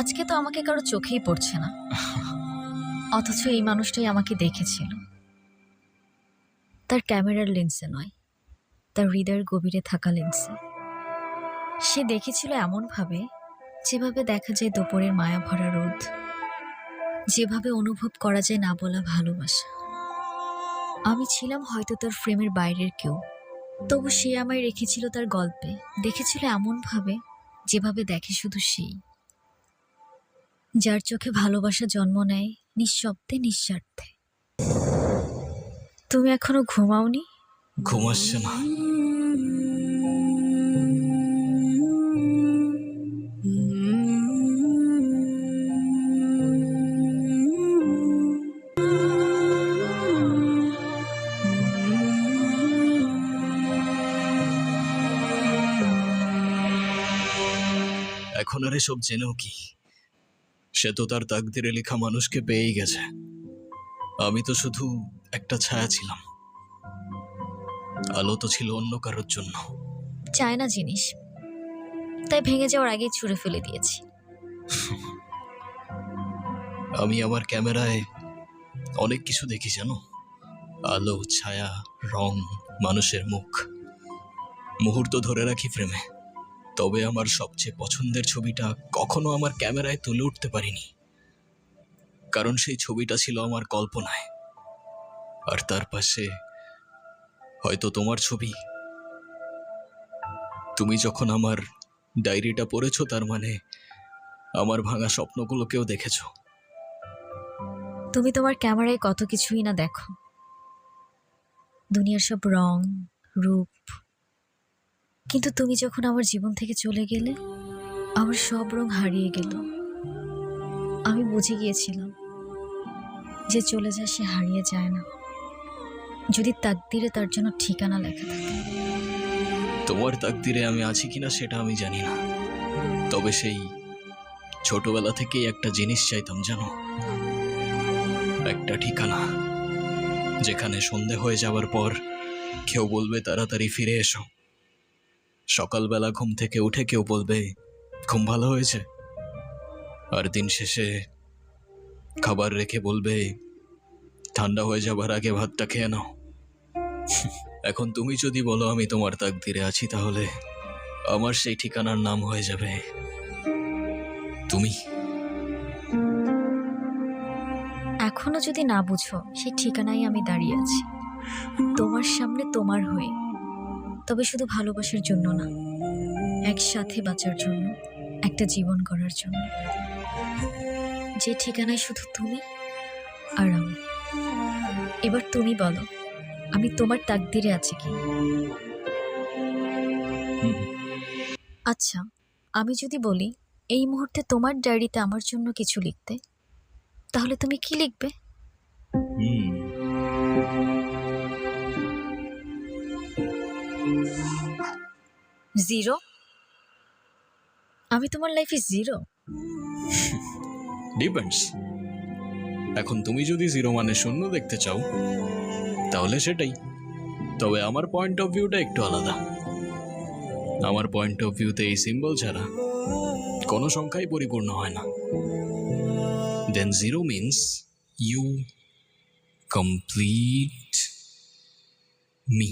আজকে তো আমাকে কারো চোখেই পড়ছে না, অথচ এই মানুষটাই আমাকে দেখেছিল। তার ক্যামেরার লেন্সে নয়, তার হৃদয়ের গভীরে থাকা লেন্সে। সে দেখেছিল এমনভাবে যেভাবে দেখা যায় দুপুরের মায়া ভরা রোদ, যেভাবে অনুভব করা যায় না বলা ভালোবাসা। আমি ছিলাম হয়তো তার ফ্রেমের বাইরের কেউ, তবু সে আমায় রেখেছিল তার গল্পে। দেখেছিল এমনভাবে যেভাবে দেখে শুধু সেই, যার চোখে ভালোবাসা জন্ম নেয় নিঃশব্দে, নিঃস্বার্থে। তুমি এখনো ঘুমাওনি? ঘুমাচ্ছে না। এখন আর এসব জেনেও কি? সে তো তার তাকদিরে লেখা মানুষকে পেয়েই গেছে। আমি তো শুধু একটা ছায়া ছিলাম, আলো তো ছিল অন্য কারোর জন্য। চায় না জিনিস, তাই ভেঙে যাওয়ার আগেই ছুঁড়ে ফেলে দিয়েছি। আমি আমার ক্যামেরায় অনেক কিছু দেখি জানো, আলো, ছায়া, রং, মানুষের মুখ। মুহূর্ত ধরে রাখি ফ্রেমে, তবে আমার সবচেয়ে পছন্দের ছবিটা কখনো আমার ক্যামেরায় তুলে উঠতে পারিনি, কারণ সেই ছবিটা ছিল আমার কল্পনায়। আর তার পাশে হয়তো তোমার ছবি। তুমি যখন আমার ডায়েরিটা পড়েছো, তার মানে আমার ভাঙা স্বপ্নগুলোকেও দেখেছো। তুমি তোমার ক্যামেরায় কত কিছুই না দেখো, দুনিয়ার সব রং, রূপ। কিন্তু তুমি যখন আমার জীবন থেকে চলে গেলে, আমার সব রং হারিয়ে গেল। আমি বুঝে গিয়েছিলাম যে চলে যায় সে হারিয়ে যায় না, যদি তাকদিরে তার জন্য ঠিকানা লেখা থাকে। তোমার তাকদিরে আমি আছি কিনা সেটা আমি জানি না, তবে সেই ছোটবেলা থেকেই একটা জিনিস চাইতাম জানো, একটা ঠিকানা, যেখানে সন্ধে হয়ে যাওয়ার পর কেউ বলবে তাড়াতাড়ি ফিরে এসো। সকালবেলা ঘুম থেকে উঠে কেউ বলবে ঘুম ভালো হয়েছে, আর দিন শেষে খাবার রেখে বলবে ঠান্ডা হয়ে যাবার আগে ভাতটা খেয়ে নাও। এখন তুমি যদি বলো আমি তোমার তাকদিরে আছি, তাহলে আমার সেই ঠিকানার নাম হয়ে যাবে তুমি। এখনো যদি না বুঝো, সেই ঠিকানায় আমি দাঁড়িয়ে আছি, তোমার সামনে, তোমার হয়ে। তবে শুধু ভালোবাসার জন্য না, একসাথে বাঁচার জন্য, একটা জীবন গড়ার জন্য, যে ঠিকানায় শুধু তুমি আর আমি। এবার তুমি বলো, আমি তোমার তাকদিরে আছি কি? আচ্ছা, আমি যদি বলি এই মুহূর্তে তোমার ডায়েরিতে আমার জন্য কিছু লিখতে, তাহলে তুমি কি লিখবে? জিরো? আমি তোমার লাইফে জিরো? ডিপেন্ডস। এখন তুমি যদি জিরো মানে শূন্য দেখতে চাও, তাহলে সেটাই। তবে আমার পয়েন্ট অফ ভিউটা একটু আলাদা। আমার পয়েন্ট অফ ভিউতে এই সিম্বল ছাড়া কোনো সংখ্যাই পরিপূর্ণ হয় না। Then zero means you complete me.